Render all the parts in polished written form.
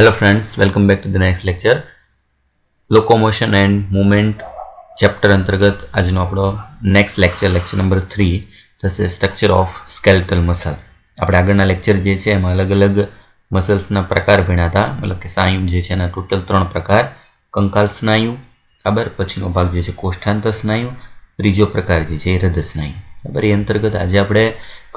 Hello friends, welcome back to the next lecture. Locomotion and movement chapter અંતર્ગત આજનો આપણો next lecture number 3 થશે structure of skeletal muscle. આપણે આગળના lecture જે છે એમાં અલગ અલગ મસલ્સના પ્રકાર ભણ્યા હતા. મતલબ કે સ્નાયુ જે છે એના ટોટલ 3 પ્રકાર: કંકાલ સ્નાયુ, બરાબર, પછીનો ભાગ જે છે કોષ્ઠાંતર સ્નાયુ, ત્રીજો પ્રકાર જે છે એ હૃદય સ્નાયુ. બરાબર, એ અંતર્ગત આજે આપણે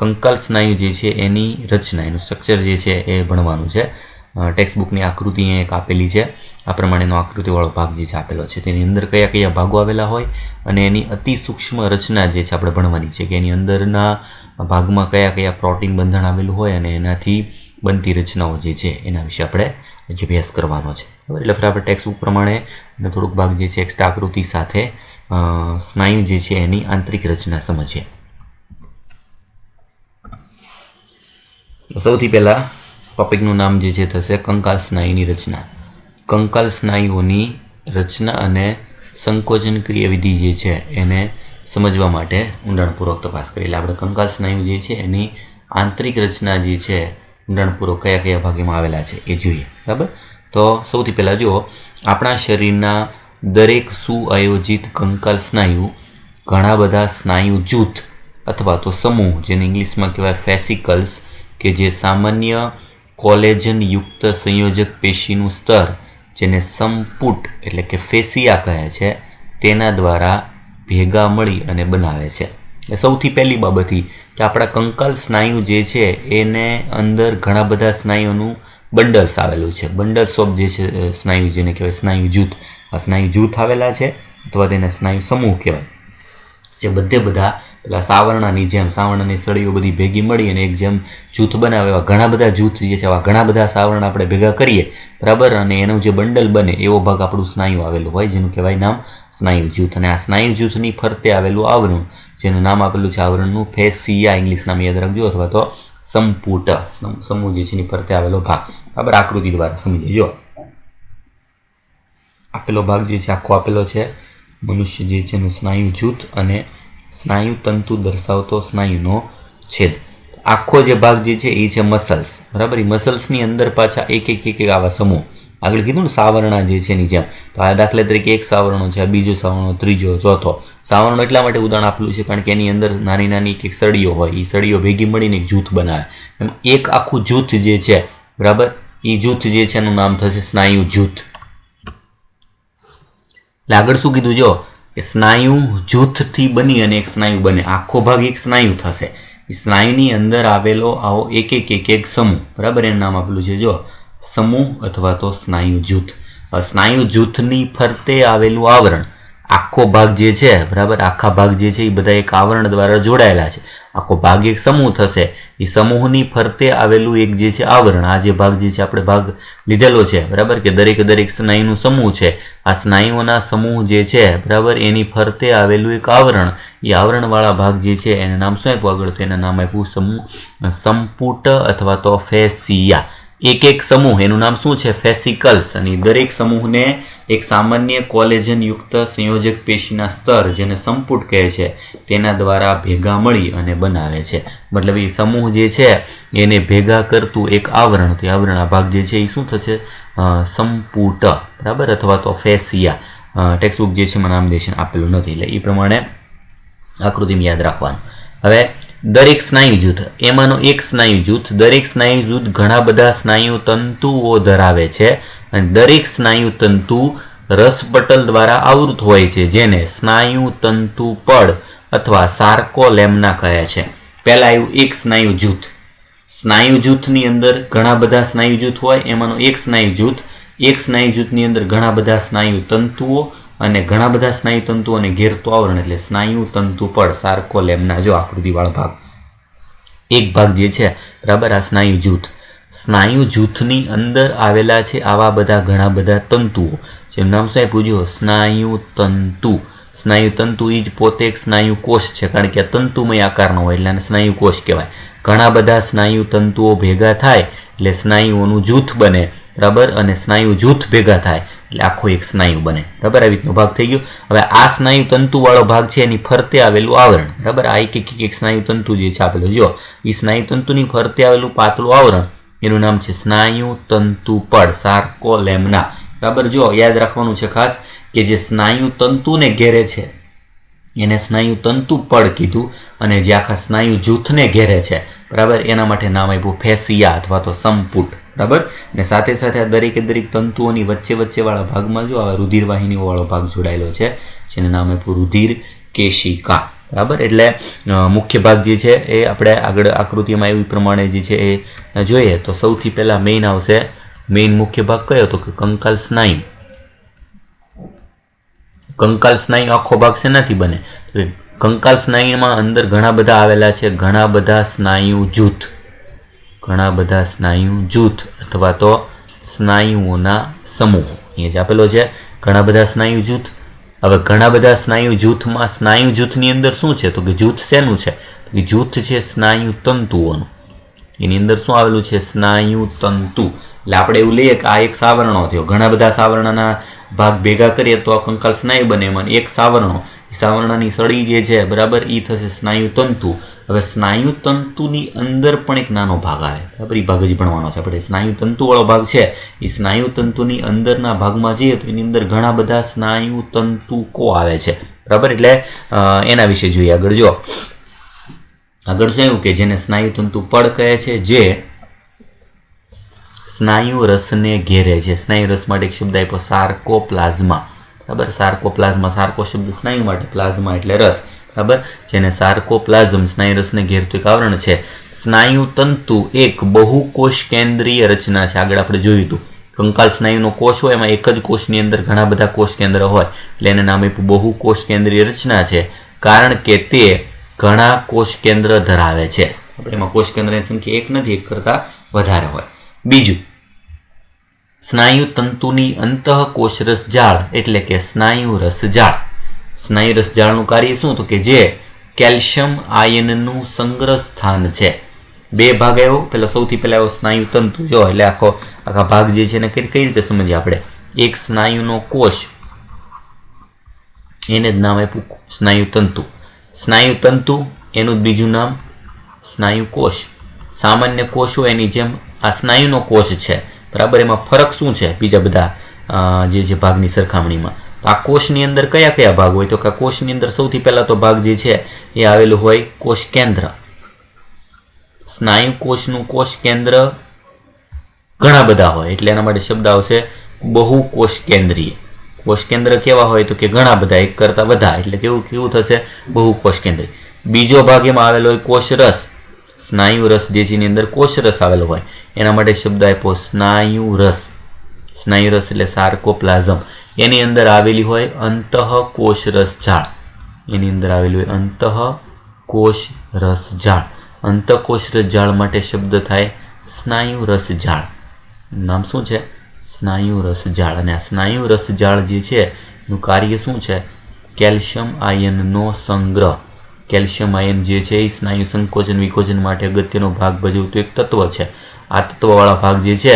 કંકાલ સ્નાયુ જે છે એની રચના, એનું સ્ટ્રક્ચર જે છે એ ભણવાનું છે. ટેક્સ્ટ બુકની આકૃતિ એક આપેલી છે, આ પ્રમાણેનો આકૃતિવાળો ભાગ જે છે આપેલો છે. તેની અંદર કયા કયા ભાગો આવેલા હોય અને એની અતિ સૂક્ષ્મ રચના જે છે આપણે ભણવાની છે કે એની અંદરના ભાગમાં કયા કયા પ્રોટીન બંધન આવેલું હોય અને એનાથી બનતી રચનાઓ જે છે એના વિશે આપણે અભ્યાસ કરવાનો છે. બરાબર, એટલે ફરી આપણે ટેક્સ્ટ બુક પ્રમાણે અને થોડુંક ભાગ જે છે એક્સ્ટ્રા આકૃતિ સાથે સ્નાયુ જે છે એની આંતરિક રચના સમજીએ. સૌથી પહેલાં ટોપિકનું નામ જે છે થશે કંકાલ સ્નાયુની રચના. કંકાલ સ્નાયુઓની રચના અને સંકોચન ક્રિયાવિધિ જે છે એને સમજવા માટે ઊંડાણપૂર્વક તપાસ કરી. એટલે આપણે કંકાલ સ્નાયુ જે છે એની આંતરિક રચના જે છે ઊંડાણપૂર્વક કયા કયા ભાગમાં આવેલા છે એ જોઈએ. બરાબર, તો સૌથી પહેલાં જુઓ, આપણા શરીરના દરેક સુઆયોજિત કંકાલ સ્નાયુ ઘણા બધા સ્નાયુ જૂથ અથવા તો સમૂહ, જેને ઇંગ્લિશમાં કહેવાય ફેસિકલ્સ, કે જે સામાન્ય કોલેજન યુક્ત સંયોજક પેશીનું સ્તર, જેને સંપુટ એટલે કે ફેસિયા કહે છે, તેના દ્વારા ભેગા મળી અને બનાવે છે. એ સૌથી પહેલી બાબત કે આપણા કંકાલ સ્નાયુ જે છે એને અંદર ઘણા બધા સ્નાયુનું બંડલ્સ આવેલું છે. બંડલ્સ ઓફ જે છે સ્નાયુ, જેને કહેવાય સ્નાયુ જૂથ. આ સ્નાયુ જૂથ આવેલા છે અથવા તેને સ્નાયુ સમૂહ કહેવાય, જે બધે બધા પેલા સાવરણાની જેમ, સાવરણાની સળીઓ બધી ભેગી મળી અને એક જેમ જૂથ બનાવે, એવા ઘણા બધા જૂથ જે છે, એવા ઘણા બધા સાવરણ આપણે ભેગા કરીએ, બરાબર, અને એનું જે બંડલ બને એવો ભાગ આપણું સ્નાયુ આવેલું હોય, જેનું કહેવાય નામ સ્નાયુ જૂથ. અને આ સ્નાયુ જૂથની ફરતે આવેલું આવરણ, જેનું નામ આપેલું છે આવરણનું ફેસિયા, ઇંગ્લિશ નામ યાદ રાખજો, અથવા તો સંપુટ, સમૂહ જે છે એની ફરતે આવેલો ભાગ. બરાબર, આકૃતિ દ્વારા સમજીએ. જો આપેલો ભાગ જે છે આખો આપેલો છે મનુષ્ય જે છે એનું સ્નાયુ જૂથ અને સ્નાયુ તંતુ દર્શાવતો સ્નાયુનો છેદ. આખો જે ભાગ જે છે એ છે મસલ્સ. બરાબર, એ મસલ્સની અંદર પાછા એક આવા સમૂહ, આગળ કીધું ને સાવરણા જે છે એની જેમ, તો આ દાખલા તરીકે એક સાવરણો છે, આ બીજો સાવરણો, ત્રીજો, ચોથો. સાવરણો એટલા માટે ઉદાહરણ આપેલું છે કારણ કે એની અંદર નાની નાની એક સળીઓ હોય, એ સળીઓ ભેગી મળીને એક જૂથ બનાવે. એમ એક આખું જૂથ જે છે, બરાબર, એ જૂથ જે છે એનું નામ થશે સ્નાયુ જૂથ. એટલે આગળ શું કીધું, જો કે સ્નાયુ જૂથથી બની અને એક સ્નાયુ બને, આખો ભાગ એક સ્નાયુ થશે. એ સ્નાયુની અંદર આવેલો આવો એક સમૂહ, બરાબર, એનું નામ આપેલું છે જો સમૂહ અથવા તો સ્નાયુ જૂથ. સ્નાયુ જૂથની ફરતે આવેલું આવરણ, આખો ભાગ જે છે, બરાબર, આખા ભાગ જે છે એ બધા એક આવરણ દ્વારા જોડાયેલા છે. આખો ભાગ એક સમૂહ થશે, એ સમૂહની ફરતે આવેલું એક જે છે આવરણ, આ જે ભાગ જે છે આપણે ભાગ લીધેલો છે, બરાબર, કે દરેક સ્નાયુનું સમૂહ છે, આ સ્નાયુઓના સમૂહ જે છે, બરાબર, એની ફરતે આવેલું એક આવરણ, એ આવરણવાળા ભાગ જે છે એને નામ શું આપ્યું આગળ, તો એના નામ આપ્યું સંપુટ અથવા તો ફેસિયા. એક સમૂહ, એનું નામ શું છે, ફેસિકલ્સ, અને દરેક સમૂહને એક સામાન્ય કોલેજન યુક્ત સંયોજક પેશીના સ્તર, જેને સંપુટ કહે છે, તેના દ્વારા ભેગા મળી અને બનાવે છે. મતલબ એ સમૂહ જે છે એને ભેગા કરતું એક આવરણ, તો આવરણ આ ભાગ જે છે એ શું થશે, સંપુટ, બરાબર, અથવા તો ફેસિયા. ટેક્સ્ટબુક જે છે એમાં નામદેશન આપેલું નથી, એટલે એ પ્રમાણે આકૃતિમાં યાદ રાખવાનું. હવે દરેક સ્નાયુ જૂથ, એમાંનો એક સ્નાયુ જૂથ, દરેક સ્નાયુ જૂથ ઘણા બધા સ્નાયુ તંતુઓ ધરાવે છે અને દરેક સ્નાયુ તંતુ રસપટલ દ્વારા આવૃત હોય છે, જેને સ્નાયુ તંતુ પડ અથવા સાર્કોલેમ્ના કહે છે. પહેલા આવ્યું એક સ્નાયુ જૂથ. સ્નાયુ જૂથની અંદર ઘણા બધા સ્નાયુ જૂથ હોય, એમાંનો એક સ્નાયુ જૂથ, એક સ્નાયુ જૂથની અંદર ઘણા બધા સ્નાયુ તંતુઓ અને ઘણા બધા સ્નાયુ તંતુઓ અને ઘેરતું આવરણ, એટલે સ્નાયુ તંતુ પડ, સાર્કોલેમ્ના. જો આકૃતિવાળો ભાગ, એક ભાગ જે છે, બરાબર, આ સ્નાયુ જૂથ. સ્નાયુ જૂથની અંદર આવેલા છે આવા બધા ઘણા બધા તંતુઓ, જેનું નામ શું પૂછ્યું, સ્નાયુ તંતુ. સ્નાયુ તંતુ એ જ પોતે એક સ્નાયુ કોષ છે, કારણ કે આ તંતુમય આકારનો હોય એટલે આને સ્નાયુ કોષ કહેવાય. ઘણા બધા સ્નાયુ તંતુઓ ભેગા થાય એટલે સ્નાયુઓનું જૂથ બને, બરાબર, અને સ્નાયુ જૂથ ભેગા થાય એટલે આખો એક સ્નાયુ બને. બરાબર, આવી રીતનો ભાગ થઈ ગયો. હવે આ સ્નાયુ તંતુવાળો ભાગ છે એની ફરતે આવેલું આવરણ, બરાબર, આ એક સ્નાયુ તંતુ જે છે આપેલું, જો એ સ્નાયુ તંતુની ફરતે આવેલું પાતળું આવરણ, એનું નામ છે સ્નાયુ તંતુ પડ, સાર્કોલેમ્ના. બરાબર, જો યાદ રાખવાનું છે ખાસ કે જે સ્નાયુ તંતુને ઘેરે છે એને સ્નાયુ તંતુ પડ કીધું, અને જે આખા સ્નાયુ જૂથને ઘેરે છે બરાબર એના માટે નામ આપ્યું ફેસિયા અથવા તો સંપુટ. બરાબર, અને સાથે સાથે આ દરેકે દરેક તંતુઓની વચ્ચેવાળા ભાગમાં જો આ રુધિરવાહિનીઓવાળો ભાગ જોડાયેલો છે જેને નામ આપ્યું રુધિર કેશિકા. બરાબર, એટલે મુખ્ય ભાગ જે છે એ આપણે આગળ આકૃતિમાં એવી પ્રમાણે જે છે એ જોઈએ તો સૌથી પહેલાં મેઇન આવશે. મેઇન મુખ્ય ભાગ કયો તો કે કંકાલ સ્નાયુ. કંકાલ સ્નાયુ આખો ભાગ શેનાથી બને? તો કંકાલ સ્નાયુમાં અંદર ઘણા બધા આવેલા છે, ઘણા બધા સ્નાયુ જૂથ અથવા તો સ્નાયુઓના સમૂહો. અહીંયા જ આપેલો છે ઘણા બધા સ્નાયુ જૂથ. હવે ઘણા બધા સ્નાયુ જૂથમાં સ્નાયુ જૂથની અંદર શું છે તો કે જૂથ શેનું છે તો કે જૂથ છે સ્નાયુ તંતુઓનું. એની અંદર શું આવેલું છે? સ્નાયુ તંતુ. એટલે આપણે એવું લઈએ કે આ એક સાવરણો થયો, ઘણા બધા સાવરણના ભાગ ભેગા કરીએ તો આ કંકાલ સ્નાયુ બને. એમાં એક સાવરણો, સાવરણની સળી જે છે બરાબર એ થશે સ્નાયુ તંતુ. હવે સ્નાયુ તંતુની અંદર પણ એક નાનો ભાગ આવે, બરાબર, એ ભાગ જ ભણવાનો છે આપણે. સ્નાયુ તંતુવાળો ભાગ છે એ સ્નાયુ તંતુની અંદરના ભાગમાં જઈએ તો એની અંદર ઘણા બધા સ્નાયુ તંતુકો આવે છે. બરાબર, એટલે એના વિશે જોઈએ આગળ. જો આગળ શું કે જેને સ્નાયુ તંતુ પડ કહે છે, જે સ્નાયુ રસને ઘેરે છે. સ્નાયુ રસ માટે એક શબ્દ આપ્યો સાર્કોપ્લાઝમા. બરાબર, સાર્કોપ્લાઝમા, સાર્કો શબ્દ સ્નાયુ માટે, પ્લાઝમા એટલે રસ. બરાબર, જેને સાર્કોપ્લાઝમ સ્નાયુ રસને ઘેરતું એક આવરણ છે. સ્નાયુ તંતુ એક બહુકોષ કેન્દ્રીય રચના છે. આગળ આપણે જોયું હતું કંકાલ સ્નાયુનો કોષ હોય એમાં એક જ કોષની અંદર ઘણા બધા કોષ કેન્દ્ર હોય એટલે એને નામ આપ્યું બહુકોષ કેન્દ્રીય રચના છે, કારણ કે તે ઘણા કોષ કેન્દ્ર ધરાવે છે. એમાં કોષ કેન્દ્રની સંખ્યા એક નથી, એક કરતાં વધારે હોય. બીજું, સ્નાયુ તંતુની અંતઃકોષરસ જાળ એટલે કે સ્નાયુ રસજાળ. સ્નાયુ રસજાળનું કાર્ય શું તો કે જે કેલ્શિયમ આયનનું સંગ્રહ સ્થાન છે. બે ભાગ આવ્યો, પેલા સૌથી પહેલા આવ્યો સ્નાયુ તંતુ. જો એટલે આખા ભાગ જે છે એને કઈ રીતે સમજીએ આપણે? એક સ્નાયુનો કોષ એને જ નામ આપ્યું સ્નાયુ તંતુ. સ્નાયુ તંતુ એનું બીજું નામ સ્નાયુ કોષ. સામાન્ય કોષ હોય એની જેમ આ સ્નાયુનો કોષ છે. બરાબર, એમાં ફરક શું છે બીજા બધા જે ભાગની સરખામણીમાં? તો આ કોષની અંદર કયા કયા ભાગ હોય તો કે કોષની અંદર સૌથી પહેલા તો ભાગ જે છે એ આવેલું હોય કોષ કેન્દ્ર. સ્નાયુ કોષનું કોષ કેન્દ્ર ઘણા બધા હોય એટલે એના માટે શબ્દ આવશે બહુકોષ કેન્દ્રીય. કોષ કેન્દ્ર કેવા હોય તો કે ઘણા બધા, એક કરતાં બધા, એટલે કેવું થશે? બહુકોષ કેન્દ્રીય. બીજો ભાગ એમાં આવેલો હોય કોષ રસ. સ્નાયુ રસ જે છે એની અંદર કોષ રસ આવેલો હોય એના માટે શબ્દ આપ્યો સ્નાયુ રસ. સ્નાયુ રસ એટલે સાર્કોપ્લાઝમ. એની અંદર આવેલી હોય અંતઃકોષ રસ જાળ. એની અંદર આવેલી હોય અંતઃકોષ રસ જાળ. અંતઃકોષ રસ જાળ માટે શબ્દ થાય સ્નાયુ રસ જાળ. નામ શું છે? સ્નાયુ રસ જાળ. અને આ સ્નાયુ રસ જાળ જે છે એનું કાર્ય શું છે? કેલ્શિયમ આયનનો સંગ્રહ. કેલ્શિયમ આયન જે છે એ સ્નાયુ સંકોચન વિકોચન માટે અગત્યનો ભાગ ભજવતું એક તત્વ છે. આ તત્વવાળા ભાગ જે છે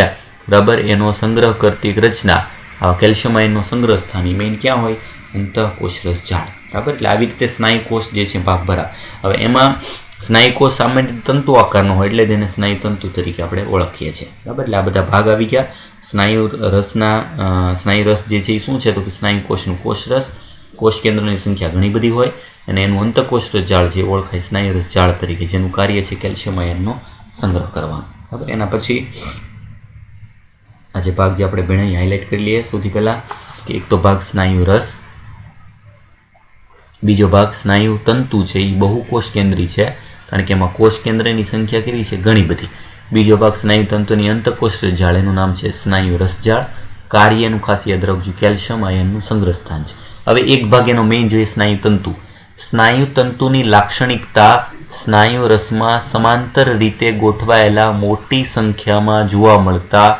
બરાબર એનો સંગ્રહ કરતી એક રચના. આ કેલ્શિયમ આયનનો સંગ્રહ સ્થાન મેઇન ક્યાં હોય? અંતઃકોષ રસ જાળ. બરાબર, એટલે આવી રીતે સ્નાયુ કોષ જે છે ભાગ ભરા. હવે એમાં સ્નાયુ કોષ સામાન્ય તંતુ આકારનો હોય એટલે તેને સ્નાયુ તંતુ તરીકે આપણે ઓળખીએ છીએ. બરાબર, એટલે આ બધા ભાગ આવી ગયા. સ્નાયુ રસ જે છે એ શું છે તો કે સ્નાયુ કોષનું કોષ રસ. કોષ કેન્દ્રની સંખ્યા ઘણી બધી હોય અને એનું અંતઃકોષ રસ જાળ છે ઓળખાય સ્નાયુ રસ જાળ તરીકે, જેનું કાર્ય છે કેલ્શિયમ આયનનો સંગ્રહ કરવાનો. બરાબર, એના પછી આ જે ભાગ જે આપણે ભણાવી હાઇલાઇટ કરી લઈએ. સૌથી પહેલાં કે એક તો ભાગ સ્નાયુ રસ, બીજો ભાગ સ્નાયુ તંતુ છે એ બહુકોષ કેન્દ્રી છે કારણ કે એમાં કોષ કેન્દ્રની સંખ્યા કેવી છે? ઘણી બધી. બીજો ભાગ સ્નાયુ તંતુની અંતઃકોષ રસ જાળ, એનું નામ છે સ્નાયુ રસ જાળ. કાર્યનું ખાસ યાદ રાખજો, કેલ્શિયમ આયનનું સંગ્રહ સ્થાન છે. હવે એક ભાગ એનો મેઇન જોઈએ સ્નાયુ તંતુ. સ્નાયુ તંતુની લાક્ષણિકતા સ્નાયુ રસમાં સમાંતર રીતે ગોઠવાયેલા મોટી સંખ્યામાં જોવા મળતા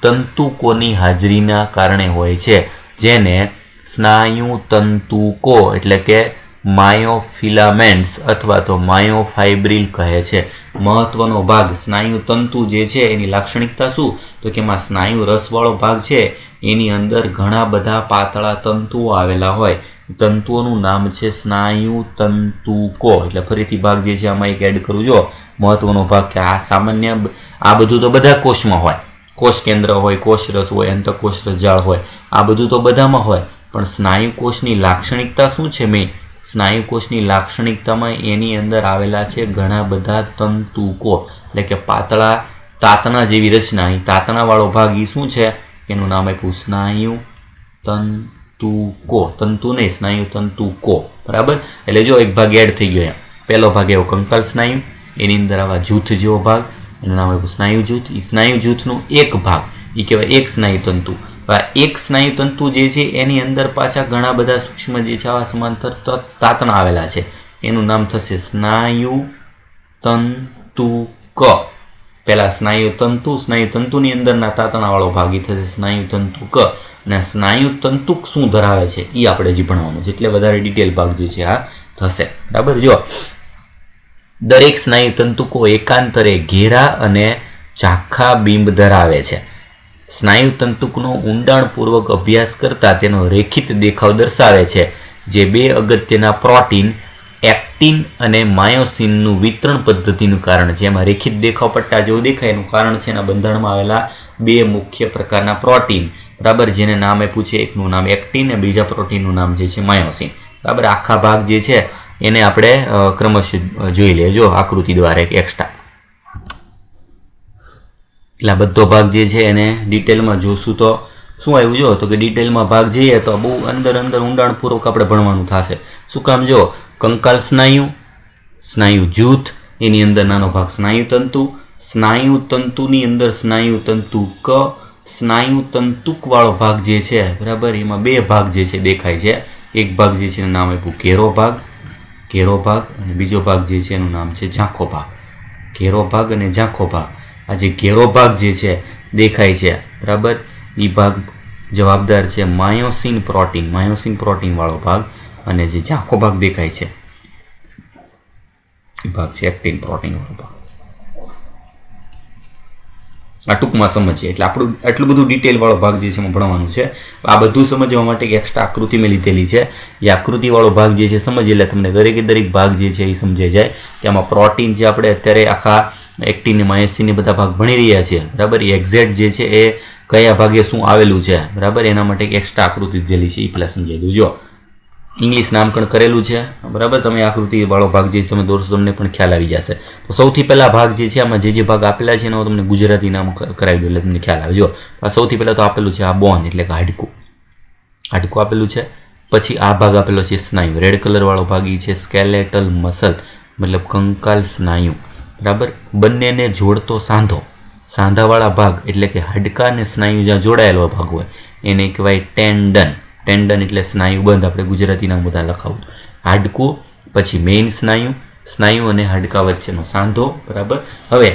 તંતુકોની હાજરીના કારણે હોય છે, જેને સ્નાયુ તંતુકો એટલે કે માયોફિલામેન્ટ્સ અથવા તો માયોફાઇબ્રિલ કહે છે. મહત્વનો ભાગ સ્નાયુ તંતુ જે છે એની લાક્ષણિકતા શું તો કે એમાં સ્નાયુ રસવાળો ભાગ છે એની અંદર ઘણા બધા પાતળા તંતુઓ આવેલા હોય તંતુઓનું નામ છે સ્નાયુ તંતુકો. એટલે ફરીથી ભાગ જે છે આમાં એક એડ કરું જો મહત્વનો ભાગ કે આ સામાન્ય આ બધું તો બધા કોષમાં હોય, કોષ કેન્દ્ર હોય, કોષરસ હોય, અંતઃકોષ રસજાળ હોય, આ બધું તો બધામાં હોય, પણ સ્નાયુ કોષની લાક્ષણિકતા શું છે? મેં સ્નાયુ કોષની લાક્ષણિકતામાં એની અંદર આવેલા છે ઘણા બધા તંતુકો, એટલે કે પાતળા તાતણા જેવી રચના. અહીં તાતણાવાળો ભાગ એ શું છે? એનું નામ આપ્યું સ્નાયુ તંતુકો. તંતુ નહીં, સ્નાયુ તંતુકો. બરાબર. એટલે જો એક ભાગ એડ થઈ ગયો. પહેલો ભાગ એવો કંકાલ સ્નાયુ, એની અંદર આવા જૂથ જેવો ભાગ, એનું નામ આપ્યું સ્નાયુ જૂથ. એ સ્નાયુ જૂથનું એક ભાગ એ કહેવાય એક સ્નાયુ તંતુ. એક સ્નાયુ તંતુ જે છે એની અંદર પાછા ઘણા બધા સૂક્ષ્મ જે છે આવા સમાંતર તાતણા આવેલા છે. એનું નામ થશે સ્નાયુ તંતુક. પહેલા સ્નાયુ તંતુની અંદરના તાતણાવાળો ભાગ એ થશે સ્નાયુ તંતુક. અને સ્નાયુ તંતુક શું ધરાવે છે એ આપણે જે ભણવાનું છે, એટલે વધારે ડિટેલ ભાગ જે છે આ થશે. બરાબર. જો દરેક સ્નાયુ તંતુકો એકાંતરે ઘેરા અને ઝાંખા બિંબ ધરાવે છે. સ્નાયુ તંતુકનો ઊંડાણપૂર્વક અભ્યાસ કરતા તેનો રેખિત દેખાવ દર્શાવે છે, જે બે અગત્યના પ્રોટીન એક્ટિન અને માયોસિનનું વિતરણ પદ્ધતિનું કારણ છે. એમાં રેખિત દેખાવ પટ્ટા જેવું દેખાય એનું કારણ છે એના બંધારણમાં આવેલા બે મુખ્ય પ્રકારના પ્રોટીન. બરાબર. જેને નામ આપ્યું છે, એકનું નામ એક્ટિન અને બીજા પ્રોટીનનું નામ જે છે માયોસિન. બરાબર. આખા ભાગ જે છે એને આપણે ક્રમશઃ જોઈ લેજો આકૃતિ દ્વારા એક એક્સ્ટ્રા. એટલે બધો ભાગ જે છે એને ડિટેલમાં જોશું તો શું આવ્યું જો તો કે ડિટેલમાં ભાગ જઈએ તો બહુ અંદર ઊંડાણપૂર્વક આપણે ભણવાનું થશે. શું કામ? જો કંકાલ સ્નાયુ, સ્નાયુ જૂથ, એની અંદર નાનો ભાગ સ્નાયુ તંતુ, સ્નાયુ તંતુની અંદર સ્નાયુ તંતુ ક, સ્નાયુ તંતુકવાળો ભાગ જે છે બરાબર એમાં બે ભાગ જે છે દેખાય છે. એક ભાગ જે છે એનું નામ આપ્યું ઘેરો ભાગ અને બીજો ભાગ જે છે એનું નામ છે ઝાંખો ભાગ. ઘેરો ભાગ અને ઝાંખો ભાગ. આ જે ઘેરો ભાગ જે છે દેખાય છે બરાબર એ ભાગ જવાબદાર છે માયોસિન પ્રોટીન વાળો ભાગ, અને જે ઝાંખો ભાગ દેખાય છે એ ભાગ છે એક્ટિન પ્રોટીન વાળો ભાગ. આ ટૂંકમાં સમજીએ એટલે આપણું આટલું બધું ડિટેલ વાળો ભાગ જે છે એમાં ભણવાનું છે. આ બધું સમજવા માટે એક એક્સ્ટ્રા આકૃતિ મેં લીધેલી છે. એ આકૃતિ વાળો ભાગ જે છે સમજીએ એટલે તમને દરેક ભાગ જે છે એ સમજાઈ જાય કે આમાં પ્રોટીન જે આપણે અત્યારે આખા એક્ટિન માયોસિન બધા ભાગ ભણી રહ્યા છીએ બરાબર. એ એક્ઝેક્ટ જે છે એ કયા ભાગે શું આવેલું છે બરાબર એના માટે એક એક્સ્ટ્રા આકૃતિ દીધેલી છે. એ પહેલાં સમજાવી દઉં. જો ઇંગ્લિશ નામકરણ કરેલું છે બરાબર. તમે આકૃતિ વાળો ભાગ જે તમે દોરશો તમને પણ ખ્યાલ આવી જશે. તો સૌથી પહેલા ભાગ જે છે આમાં જે ભાગ આપેલા છે એનો તમને ગુજરાતી નામ કરાવી દઉં એટલે તમને ખ્યાલ આવે. જો આ સૌથી પહેલાં તો આપેલું છે આ બોન એટલે કે હાડકું આપેલું છે. પછી આ ભાગ આપેલો છે સ્નાયુ, રેડ કલર વાળો ભાગ એ છે સ્કેલેટલ મસલ મતલબ કંકાલ સ્નાયુ બરાબર. બંનેને જોડતો સાંધાવાળા ભાગ એટલે કે હાડકા અને સ્નાયુ જ્યાં જોડાયેલો ભાગ હોય એને કહેવાય ટેન્ડન. એટલે સ્નાયુ બંધ આપણે ગુજરાતી નામ બધા લખાવું. હાડકું, પછી મેઇન સ્નાયુ અને હાડકા વચ્ચેનો સાંધો બરાબર. હવે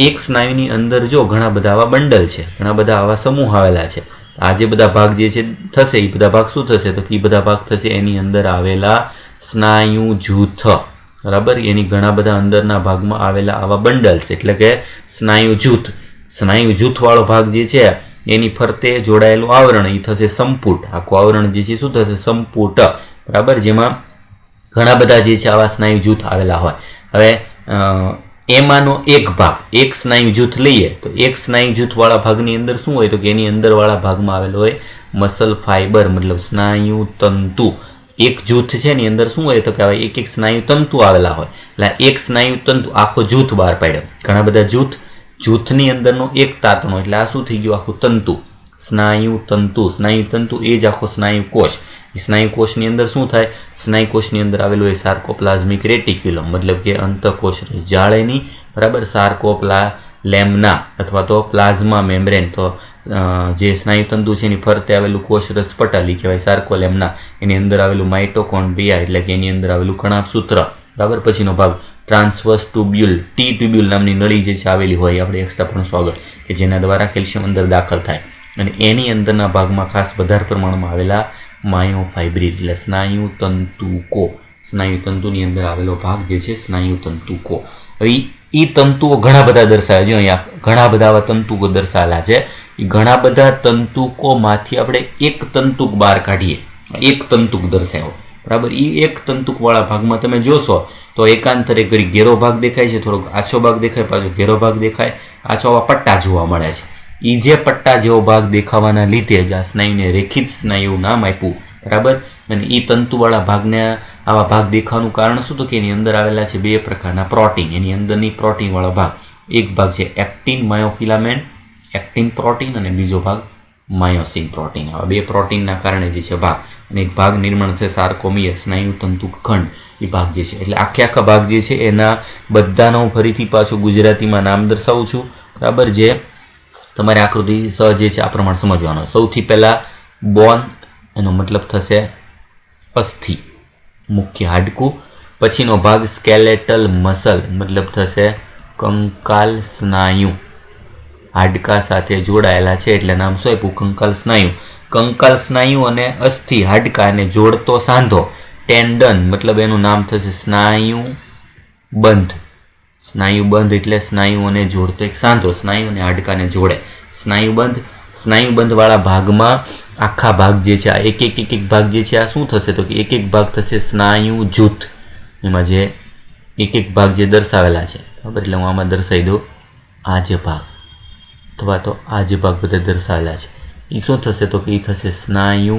એક સ્નાયુની અંદર જો ઘણા બધા આવા બંડલ છે, ઘણા બધા આવા સમૂહ આવેલા છે. આ જે બધા ભાગ જે છે થશે એ બધા ભાગ શું થશે તો એ બધા ભાગ થશે એની અંદર આવેલા સ્નાયુ જૂથ બરાબર. એની ઘણા બધા અંદરના ભાગમાં આવેલા આવા બંડલ્સ એટલે કે સ્નાયુ જૂથવાળો ભાગ જે છે એની ફરતે જોડાયેલું આવરણ એ થશે સંપુટ. આખું આવરણ જે છે શું થશે સંપુટ બરાબર. જેમાં ઘણા બધા જે છે આવા સ્નાયુ જૂથ આવેલા હોય. હવે એમાંનો એક સ્નાયુ જૂથ લઈએ તો એક સ્નાયુ જૂથવાળા ભાગની અંદર શું હોય તો કે એની અંદરવાળા ભાગમાં આવેલો હોય મસલ ફાઈબર મતલબ સ્નાયુ તંતુ. એક જૂથ છે એની અંદર શું હોય તો કે એક સ્નાયુ તંતુ આવેલા હોય. એટલે એક સ્નાયુ તંતુ આખો જૂથ બહાર પાડ્યો. ઘણા બધા જૂથની અંદરનો એક તાતણો એટલે આ શું થઈ ગયું આખું તંતુ સ્નાયુ તંતુ એ જ આખો સ્નાયુ કોષ. એ સ્નાયુ કોષની અંદર શું થાય? સ્નાયુ કોષની અંદર આવેલું હોય સાર્કોપ્લાઝમિક રેટિક્યુલમ મતલબ કે અંતઃકોષ જાળેની બરાબર. સાર્કોપ્લાલેમ્ના અથવા તો પ્લાઝમા મેમ્બ્રેન. તો જે સ્નાયુ તંતુ છે એની ફરતે આવેલું કોષરસ પટલ કહેવાય સાર્કોલેમ્ના. એની અંદર આવેલું માઇટોકોન્ડ્રિયા એટલે કે એની અંદર આવેલું કણાભસૂત્ર બરાબર. પછીનો ભાગ ટ્રાન્સવર્સ ટ્યુબ્યુલ નામની નળી જે છે આવેલી હોય આપણે એક્સ્ટ્રા ભણશું આગળ કે જેના દ્વારા કેલ્શિયમ અંદર દાખલ થાય. અને એની અંદરના ભાગમાં ખાસ વધારે પ્રમાણમાં આવેલા માયોફાઇબ્રિલ એટલે સ્નાયુ તંતુની અંદર આવેલો ભાગ જે છે સ્નાયુ તંતુકો. હવે એ તંતુઓ ઘણા બધા દર્શાવે છે. અહીંયા ઘણા બધા આવા તંતુકો દર્શાવેલા છે. એ ઘણા બધા તંતુકોમાંથી આપણે એક તંતુક બહાર કાઢીએ, એક તંતુક દર્શાવ્યો બરાબર. એ એક તંતુકવાળા ભાગમાં તમે જોશો તો એકાંતરે કરી ઘેરો ભાગ દેખાય છે, થોડોક આછો ભાગ દેખાય, પાછો ઘેરો ભાગ દેખાય, આછો આવા પટ્ટા જોવા મળે છે. એ જે પટ્ટા જેવો ભાગ દેખાવાના લીધે જ આ સ્નાયુને રેખિત સ્નાયુ નામ આપ્યું. બરાબર. અને એ તંતુવાળા ભાગને આવા ભાગ દેખાવાનું કારણ શું? તો કે એની અંદર આવેલા છે બે પ્રકારના પ્રોટીન. એની અંદરની પ્રોટીનવાળો ભાગ, એક ભાગ છે એક્ટિન માયોફિલામેન્ટ, એક્ટિન પ્રોટીન, અને બીજો ભાગ માયોસિન પ્રોટીન. આવા બે પ્રોટીનના કારણે જે છે ભાગ, અને એક ભાગ નિર્માણ થશે સાર્કોમિયર સ્નાયુ તંતુ ખંડ, એ ભાગ જે છે. એટલે આખા ભાગ જે છે એના બધાનો હું ફરીથી પાછું ગુજરાતીમાં નામ દર્શાવું છું. બરાબર. જે તમારે આકૃતિ સહ જે છે આ પ્રમાણે સમજવાનો. સૌથી પહેલાં બોન, એનો મતલબ થશે અસ્થિ, મુખ્ય હાડકું. પછીનો ભાગ સ્કેલેટલ મસલ, મતલબ થશે કંકાલ સ્નાયુ, હાડકા સાથે જોડાયેલા છે એટલે નામ શું આપ્યું? કંકાલ સ્નાયુ. કંકાલ સ્નાયુ અને અસ્થિ હાડકાને જોડતો સાંધો ટેન્ડન, મતલબ એનું નામ થશે સ્નાયુ બંધ. સ્નાયુ બંધ એટલે સ્નાયુઓને જોડતો એક સાંધો, સ્નાયુ અને હાડકાને જોડે. સ્નાયુબંધવાળા ભાગમાં આખા ભાગ જે છે આ એક ભાગ જે છે આ શું થશે? તો કે એક ભાગ થશે સ્નાયુ જૂથ. એમાં જે એક ભાગ જે દર્શાવેલા છે, બરાબર. એટલે હું આમાં દર્શાવી દઉં, આ જે ભાગ અથવા તો આ જે ભાગ બધા દર્શાવેલા છે એ શું થશે? તો કે એ થશે સ્નાયુ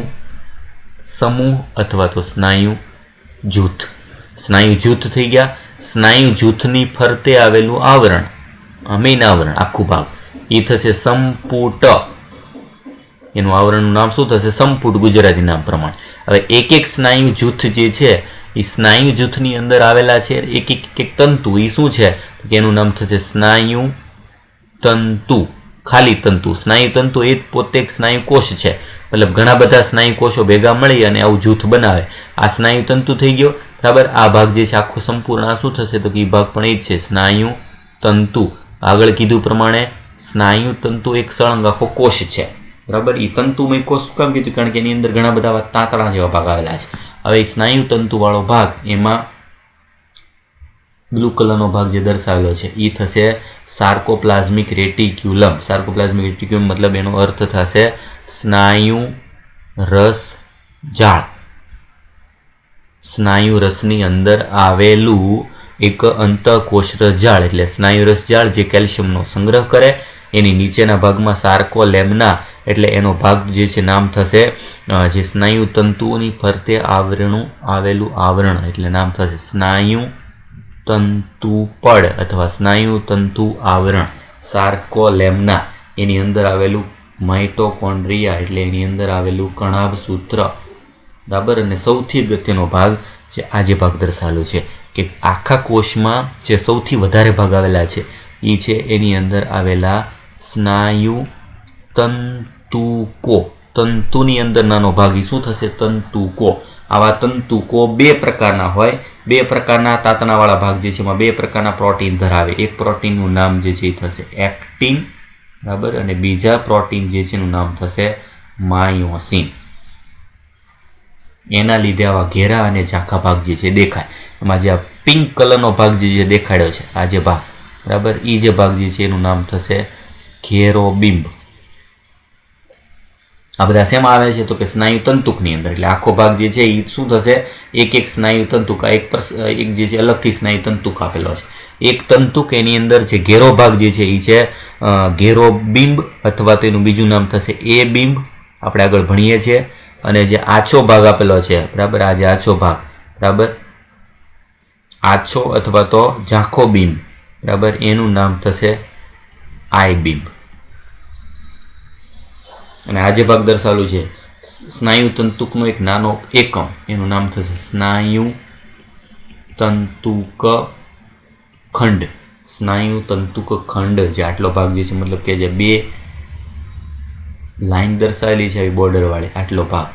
સમૂહ અથવા તો સ્નાયુ જૂથ. સ્નાયુ જૂથ થઈ ગયા. સ્નાયુ જૂથની ફરતે આવેલું આવરણ, મેઇન આવરણ, આખું ભાગ, એ થશે સંપુટ. એનું આવરણનું નામ શું થશે? સંપુટ, ગુજરાતી નામ પ્રમાણે. હવે એક સ્નાયુ જૂથ જે છે એ સ્નાયુ જૂથની અંદર આવેલા છે એક તંતુ, એ શું છે? કે એનું નામ થશે સ્નાયુ તંતુ, ખાલી તંતુ. સ્નાયુ તંતુ એ પોતે એક સ્નાયુ કોષ છે, મતલબ ઘણા બધા સ્નાયુ કોષો ભેગા મળી અને આવું જૂથ બનાવે. આ સ્નાયુ તંતુ થઈ ગયો. બરાબર. આ ભાગ જે છે આખો સંપૂર્ણ આ શું થશે? તો કે એ ભાગ પણ એ જ છે સ્નાયુ તંતુ. આગળ કીધું પ્રમાણે સ્નાયુ તંતુ એક સળંગ આખો કોષ છે. બરાબર. એ તંતુમય કોષ શું કામ કીધું? કારણ કે એની અંદર ઘણા બધા તાંતણા જેવા ભાગ આવેલા છે. હવે એ સ્નાયુ તંતુવાળો ભાગ, એમાં બ્લુ કલરનો ભાગ જે દર્શાવેલો છે એ થશે સાર્કોપ્લાઝમિક રેટિક્યુલમ. સાર્કોપ્લાઝમિક રેટિક્યુલમ મતલબ એનો અર્થ થશે સ્નાયુ રસ જાળ. સ્નાયુ રસની અંદર આવેલું એક અંતઃકોષરસ જાળ, એટલે સ્નાયુ રસ જાળ જે કેલ્શિયમનો સંગ્રહ કરે. એની નીચેના ભાગમાં સાર્કોલેમ્ના, એટલે એનો ભાગ જે છે નામ થશે જે સ્નાયુ તંતુઓની ફરતે આવેલું આવરણ, એટલે નામ થશે સ્નાયુ તંતુ પડ અથવા સ્નાયુ તંતુ આવરણ, સાર્કોલેમ્ના. એની અંદર આવેલું માઇટોકોન્ડ્રિયા, એટલે એની અંદર આવેલું કણાભ સૂત્ર. બરાબર. અને સૌથી અગત્યનો ભાગ જે આ જે ભાગ દર્શાવેલો છે કે આખા કોષમાં જે સૌથી વધારે ભાગ આવેલા છે એ છે એની અંદર આવેલા સ્નાયુ તંતુકો. તંતુની અંદર નાનો ભાગ એ શું થશે? તંતુકો. આવા તંતુકો બે પ્રકારના હોય. બે પ્રકારના તાતણાવાળા ભાગ જે છે એમાં બે પ્રકારના પ્રોટીન ધરાવે. એક પ્રોટીનનું નામ જે છે એ થશે એક્ટિન. બરાબર. અને બીજા પ્રોટીન જે છે એનું નામ થશે માયોસિન. એના લીધે આવા ઘેરા અને ઝાંખા ભાગ જે છે દેખાય. એમાં જે આ પિંક કલરનો ભાગ જે દેખાડ્યો છે આ જે ભાગ, બરાબર, એ જે ભાગ જે છે એનું નામ થશે ઘેરો બિંબ. આ બધા શેમાં આવે છે? તો કે સ્નાયુ તંતુકની અંદર. એટલે આખો ભાગ જે છે એ શું થશે? એક સ્નાયુ તંતુક, એક જે છે અલગથી સ્નાયુ તંતુક આપેલો છે. એક તંતુક, એની અંદર જે ઘેરો ભાગ જે છે એ છે ઘેરો બિંબ, અથવા તો એનું બીજું નામ થશે એ બિંબ, આપણે આગળ ભણીએ છીએ. અને જે આછો ભાગ આપેલો છે, બરાબર, આ જે આછો ભાગ, બરાબર, આછો અથવા તો ઝાંખો બિંબ, બરાબર, એનું નામ થશે આઈ બિંબ. અને આ જે ભાગ દર્શાવેલું છે સ્નાયુ તંતુકનો એક નાનો એકમ, એનું નામ થશે સ્નાયુ તંતુક ખંડ. સ્નાયુ તંતુક ખંડ, જે આટલો ભાગ જે છે, મતલબ કે જે બે લાઈન દર્શાવેલી છે આવી બોર્ડર વાળી, આટલો ભાગ,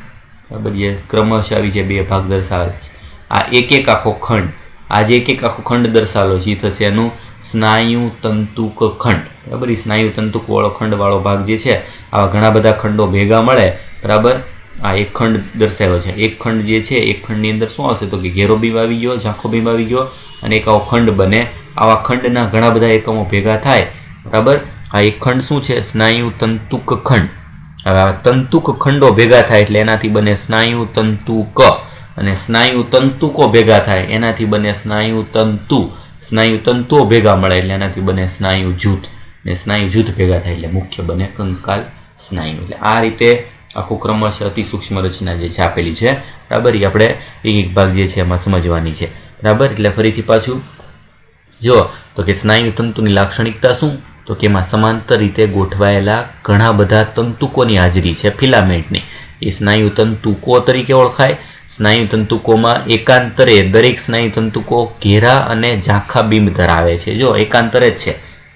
બરાબર, જે ક્રમશઃ આવી જે બે ભાગ દર્શાવેલા છે, આ એક આખો ખંડ, આ જે એક આખો ખંડ દર્શાવેલો છે એ થશે એનું સ્નાયુ તંતુક ખંડ. બરાબર. એ સ્નાયુ તંતુક વાળો ખંડ વાળો ભાગ જે છે, આવા ઘણા બધા ખંડો ભેગા મળે, બરાબર, આ એક ખંડ દર્શાવ્યો છે. એક ખંડ જે છે, એક ખંડની અંદર શું આવશે? તો કે ઘેરો બિંબ આવી ગયો, ઝાંખો બિંબ આવી ગયો, અને એક આવો ખંડ બને. આવા ખંડના ઘણા બધા એકમો ભેગા થાય, બરાબર. આ એક ખંડ શું છે? સ્નાયુ તંતુક ખંડ. હવે આ તંતુક ખંડો ભેગા થાય એટલે એનાથી બને સ્નાયુ તંતુક. અને સ્નાયુ તંતુકો ભેગા થાય એનાથી બને સ્નાયુ તંતુ. સ્નાયુ તંતુઓ ભેગા મળે એટલે એનાથી બને સ્નાયુ જૂથ, ને સ્નાયુ જૂથ ભેગા થાય એટલે મુખ્ય બને કંકાલ સ્નાયુ. એટલે આ રીતે આખું ક્રમશઃ અતિ સૂક્ષ્મ રચના જે છે આપેલી છે, બરાબર. એ આપણે એક એક ભાગ જે છે એમાં સમજવાની છે, બરાબર. એટલે ફરીથી પાછું જો તો કે સ્નાયુ તંતુની લાક્ષણિકતા શું, તો કે એમાં સમાંતર રીતે ગોઠવાયેલા ઘણા બધા તંતુકોની હાજરી છે ફિલામેન્ટની. એ સ્નાયુ તંતુકો તરીકે ઓળખાય. સ્નાયુ તંતુકોમાં એકાંતરે દરેક સ્નાયુ તંતુકો ઘેરા અને ઝાંખા બીમ ધરાવે છે. જો એકાંતરે જ છે,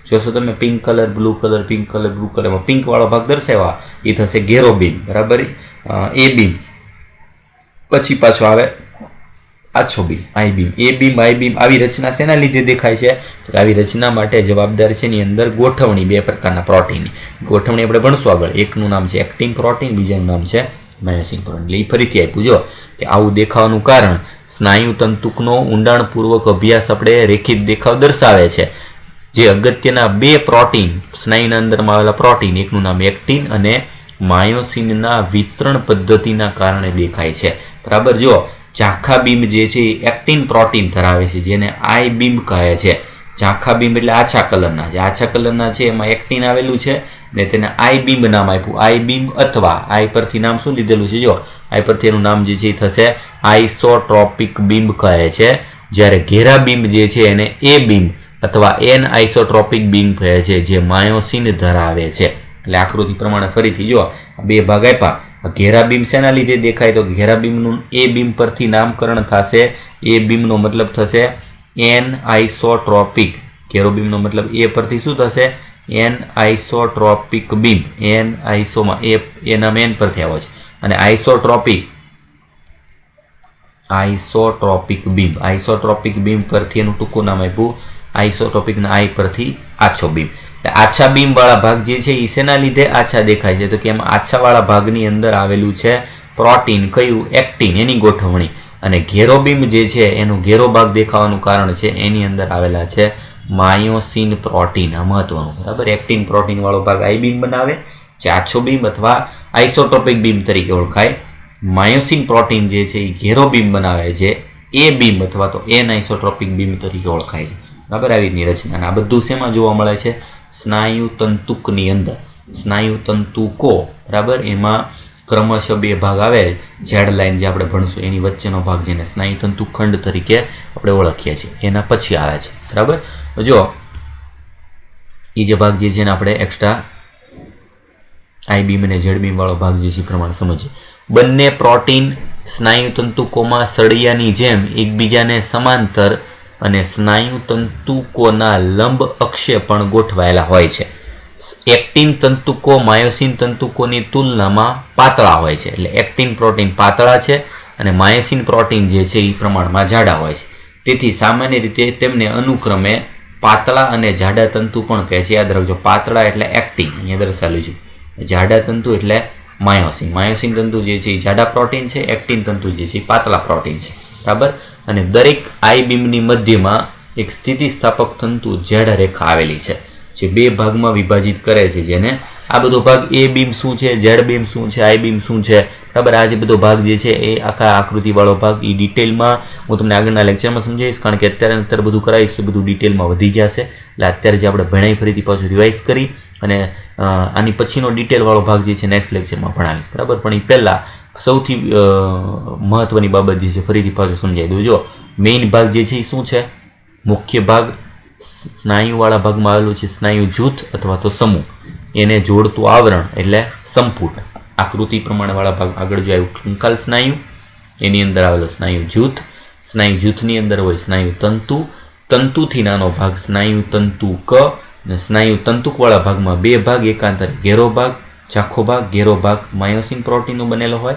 જોશો તમે pink colour, blue colour, pink colour, blue કલરમાં પિંક વાળો ભાગ દર્શાવ્યા એ થશે ઘેરો બીમ, બરાબર. એ બીમ પછી પાછો આવે આછો બીમ, આઈ બીમ. એ બીમ, આઈ બીમ આવી રચના શેના લીધે દેખાય છે, તો આવી રચના માટે જવાબદાર છે એની અંદર ગોઠવણી, બે પ્રકારના પ્રોટીનની ગોઠવણી આપણે ભણશું આગળ. એકનું નામ છે એક્ટિન પ્રોટીન, બીજાનું નામ છે માયોસિન પ્રોટીન. એટલે એ ફરીથી આપ્યું જો કે આવું દેખાવાનું કારણ સ્નાયુ તંતુકનો ઊંડાણપૂર્વક અભ્યાસ આપણે રેખિત દેખાવ દર્શાવે છે. જે અગત્યના બે પ્રોટીન સ્નાયુના અંદરમાં આવેલા પ્રોટીન, એકનું નામ એક્ટિન અને માયોસિનના વિતરણ પદ્ધતિના કારણે દેખાય છે, બરાબર. જો ઝાંખા બીમ જે છે એ એક્ટિન પ્રોટીન ધરાવે છે, જેને આઈ બીમ કહે છે. ઝાંખા બીમ એટલે આછા કલરના, જે આછા કલરના છે એમાં એક્ટિન આવેલું છે ને તેને આઈ બીમ નામ આપ્યું. આઈ બીમ અથવા આઈ પરથી નામ શું લીધેલું છે, જો આઈ પરથી એનું નામ જે છે એ થશે આઇસોટ્રોપિક બીમ કહે છે. જ્યારે ઘેરા બીમ જે છે એને એ બીમ અથવા એન આઇસોટ્રોપિક બીમ કહે છે, જે માયોસિન ધરાવે છે. એટલે આકૃતિ પ્રમાણે ફરીથી જો બે ભાગ આપ્યા. ઘેરા બીમ શેના લીધે દેખાય, તો ઘેરા બીમનું એ બીમ પરથી નામકરણ થશે. એ બીમનો મતલબ થશે એન આઇસોટ્રોપિક. ઘેરો બીમનો મતલબ એ પરથી શું થશે, એન આઇસોટ્રોપિક બીમ. એન આઇસોમાં એ નામ એન પરથી આવે છે, અને આઇસોટ્રોપિક બીમ. આઇસોટ્રોપિક બીમ પરથી એનું ટૂંકું નામ આપ્યું આઇસોટ્રોપિકના આઈ પરથી આછો બીમ. આછા બીમ વાળા ભાગ જે છે એ શેના લીધે આછા દેખાય છે, તો કે એમાં આછા વાળા ભાગની અંદર આવેલું છે પ્રોટીન, કયું, એક્ટિન, એની ગોઠવણી. અને ઘેરો બીમ જે છે એનું ઘેરો ભાગ દેખાવાનું કારણ છે એની અંદર આવેલા છે માયોસિન પ્રોટીન. આ મહત્વનું, બરાબર. એક્ટિન પ્રોટીન વાળો ભાગ આઈ બીમ બનાવે, જે આછો બીમ અથવા આઇસોટ્રોપિક બીમ તરીકે ઓળખાય. માયોસિન પ્રોટીન જે છે એ ઘેરો બીમ બનાવે છે, એ બીમ અથવા તો એન આઇસોટ્રોપિક બીમ તરીકે ઓળખાય છે, બરાબર. આવી રીતની રચના. આ બધું શેમાં જોવા મળે છે, સ્નાયુ તંતુકની અંદર. સ્નાયુ તંતુકો, બરાબર. એમાં ક્રમશઃ બે ભાગ આવે, ઝેડ લાઈન જે આપણે ભણશું એની વચ્ચેનો ભાગ જેને સ્નાયુ તંતુ ખંડ તરીકે આપણે ઓળખીએ છીએ, એના પછી આવે છે, બરાબર. જો એ જે ભાગ જે છે એને આપણે એક્સ્ટ્રા આઈ બીમ અને ઝેડ બીમ વાળો ભાગ જે છે પ્રમાણે સમજીએ. બંને પ્રોટીન સ્નાયુ તંતુકોમાં સળિયાની જેમ એકબીજાને સમાંતર અને સ્નાયુ તંતુકોના લંબ અક્ષે પણ ગોઠવાયેલા હોય છે. એક્ટિન તંતુકો માયોસિન તંતુકોની તુલનામાં પાતળા હોય છે. એટલે એક્ટિન પ્રોટીન પાતળા છે અને માયોસિન પ્રોટીન જે છે એ પ્રમાણમાં જાડા હોય છે. તેથી સામાન્ય રીતે તેમને અનુક્રમે પાતળા અને જાડા તંતુ પણ કહે છે. યાદ રાખજો, પાતળા એટલે એક્ટિન, અહીંયા દર્શાવેલું છે. જાડા તંતુ એટલે માયોસિન. માયોસિન તંતુ જે છે એ જાડા પ્રોટીન છે, એક્ટિન તંતુ જે છે એ પાતળા પ્રોટીન છે, બરાબર. અને દરેક આઈ બીમની મધ્યમાં એક સ્થિતિસ્થાપક તંતુ ઝેડ રેખા આવેલી છે, જે બે ભાગમાં વિભાજિત કરે છે. જેને આ બધો ભાગ એ બીમ શું છે, ઝેડ બીમ શું છે, આઈ બીમ શું છે, બરાબર. આ જે બધો ભાગ જે છે એ આખા આકૃતિવાળો ભાગ એ ડિટેલમાં હું તમને આગળના લેક્ચરમાં સમજાવીશ, કારણ કે અત્યારે બધું કરાવીશ તો બધું ડિટેલમાં વધી જશે. એટલે અત્યારે જે આપણે ભણાઈ ફરીથી પાછું રિવાઇઝ કરી અને આની પછીનો ડિટેલવાળો ભાગ જે છે નેક્સ્ટ લેક્ચરમાં ભણાવીશ, બરાબર. પણ એ પહેલાં સૌથી મહત્વની બાબત જે છે ફરીથી પાછું સમજાવી દઉં. જો મેઇન ભાગ જે છે એ શું છે, મુખ્ય ભાગ સ્નાયુવાળા ભાગમાં આવેલું છે સ્નાયુ જૂથ અથવા તો સમૂહ. એને જોડતું આવરણ એટલે સંપુટ. આકૃતિ પ્રમાણે વાળા ભાગ આગળ જો આવ્યું કંકાલ સ્નાયુ, એની અંદર આવેલો સ્નાયુ જૂથ. સ્નાયુ જૂથની અંદર હોય સ્નાયુ તંતુ. તંતુથી નાનો ભાગ સ્નાયુ તંતુ ક. અને સ્નાયુ તંતુકવાળા ભાગમાં બે ભાગ એકાંતરે ઘેરો ભાગ, ઝાંખો ભાગ. ઘેરો ભાગ માયોસિન પ્રોટીનનો બનેલો હોય,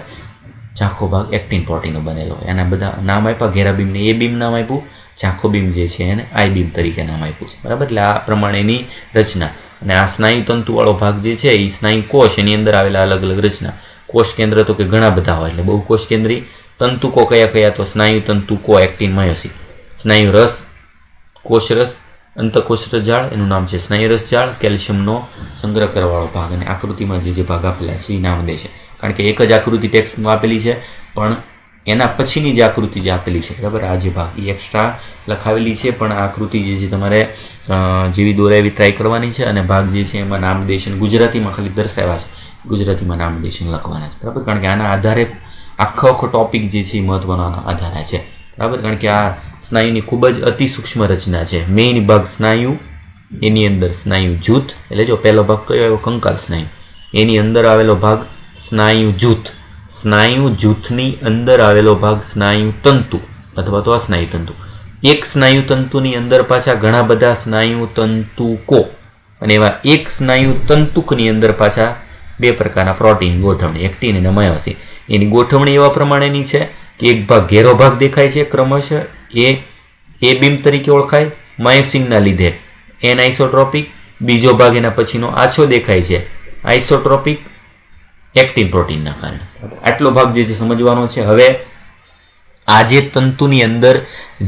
ઝાંખો ભાગ એક્ટિન પ્રોટીનનો બનેલો હોય. એના બધા નામ આપ્યા. ઘેરા બીમને એ બીમ નામ આપ્યું, ઝાંખો બીમ જે છે એને આઈ બીમ તરીકે નામ આપ્યું છે, બરાબર. એટલે આ પ્રમાણેની રચના. અને આ સ્નાયુ તંતુવાળો ભાગ જે છે એ સ્નાયુ કોષ, એની અંદર આવેલા અલગ અલગ રચના. કોષ કેન્દ્ર તો કે ઘણા બધા હોય, એટલે બહુ કોષ કેન્દ્રી. તંતુકો કયા કયા, તો સ્નાયુ તંતુકો એક્ટિન માયોસિન. સ્નાયુ રસ, કોષરસ, અંતકોષરસ જાળ, એનું નામ છે સ્નાયુરસ જાળ. કેલ્શિયમનો સંગ્રહ કરવાવાળો ભાગ. અને આકૃતિમાં જે ભાગ આપેલા છે એ નામ દે છે, કારણ કે એક જ આકૃતિ ટેક્સ્ટમાં આપેલી છે, પણ એના પછીની જે આકૃતિ જે આપેલી છે બરાબર, આ જે ભાગ એ એક્સ્ટ્રા લખાવેલી છે, પણ આ આકૃતિ જે છે તમારે જેવી દોરાય એવી ટ્રાય કરવાની છે. અને ભાગ જે છે એમાં નામદેશન ગુજરાતીમાં ખાલી દર્શાવ્યા છે, ગુજરાતીમાં નામદેશન લખવાના છે બરાબર, કારણ કે આના આધારે આખો ટોપિક જે છે એ મહત્વનો આધારે છે બરાબર, કારણ કે આ સ્નાયુની ખૂબ જ અતિ સૂક્ષ્મ રચના છે. મેઇન ભાગ સ્નાયુ, એની અંદર સ્નાયુ જૂથ, એટલે જો પહેલો ભાગ કયો આવ્યો કંકાલ સ્નાયુ, એની અંદર આવેલો ભાગ સ્નાયુ જૂથ, સ્નાયુ જૂથની અંદર આવેલો ભાગ સ્નાયુ તંતુ અથવા તો અસ્નાયુ તંતુ. એક સ્નાયુ તંતુની અંદર પાછા ઘણા બધા સ્નાયુ તંતુકો, અને એવા એક સ્નાયુ તંતુકની અંદર પાછા બે પ્રકારના પ્રોટીન ગોઠવણી, એક્ટિન અને માયોસિન. એની ગોઠવણી એવા પ્રમાણેની છે કે એક ભાગ ઘેરો ભાગ દેખાય છે ક્રમશઃ, એ બીમ તરીકે ઓળખાય માયોસિનના લીધે એન આઇસોટ્રોપિક, બીજો ભાગ એના પછીનો આછો દેખાય છે આઇસોટ્રોપિક એક્ટિન પ્રોટીનના કારણે. આટલો ભાગ જે છે સમજવાનો છે. હવે આ જે તંતુની અંદર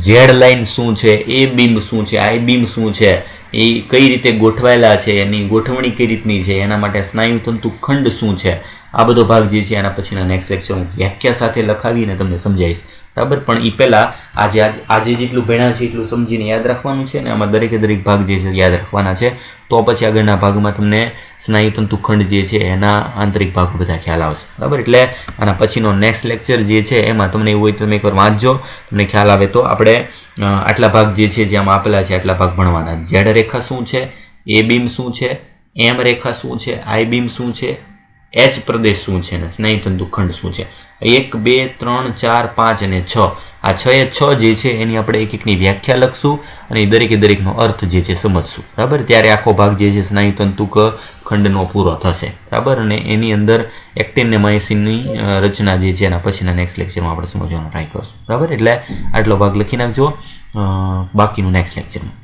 ઝેડ લાઇન શું છે, એ બીમ શું છે, આઈ બીમ શું છે, એ કઈ રીતે ગોઠવાયેલા છે, એની ગોઠવણી કઈ રીતની છે, એના માટે સ્નાયુ તંતુ ખંડ શું છે, આ બધો ભાગ જે છે એના પછીના નેક્સ્ટ લેક્ચર હું વ્યાખ્યા સાથે લખાવીને તમને સમજાવીશ બરાબર. પણ એ પહેલાં આજે જેટલું ભણ્યા છે એટલું સમજીને યાદ રાખવાનું છે, અને આમાં દરેકે દરેક ભાગ જે છે યાદ રાખવાના છે. તો પછી આગળના ભાગમાં તમને સ્નાયુતંતુ ખંડ જે છે એના આંતરિક ભાગો બધા ખ્યાલ આવશે બરાબર. એટલે આના પછીનો નેક્સ્ટ લેક્ચર જે છે એમાં તમને એવું હોય તો તમે એકવાર વાંચજો, તમને ખ્યાલ આવે તો. આપણે આટલા ભાગ જે છે જે આમાં આપેલા છે આટલા ભાગ ભણવાના. ઝેડ રેખા શું છે, એ બીમ શું છે, એમ રેખા શું છે, આઈ બીમ શું છે, એચ પ્રદેશ શું છે, અને સ્નાયુતંતુ ખંડ શું છે. 1, 2, 3, 4, 5 અને 6, આ 6 જે છે એની આપણે એક એકની વ્યાખ્યા લખશું અને દરેકે દરેકનો અર્થ જે છે સમજશું બરાબર. ત્યારે આખો ભાગ જે છે સ્નાયુતંતુક ખંડનો પૂરો થશે બરાબર. અને એની અંદર એક્ટિન ને માયોસિનની રચના જે છે એના પછીના નેક્સ્ટ લેક્ચરમાં આપણે સમજવાનો ટ્રાય કરશું બરાબર. એટલે આટલો ભાગ લખી નાખજો, બાકીનું નેક્સ્ટ લેક્ચરમાં.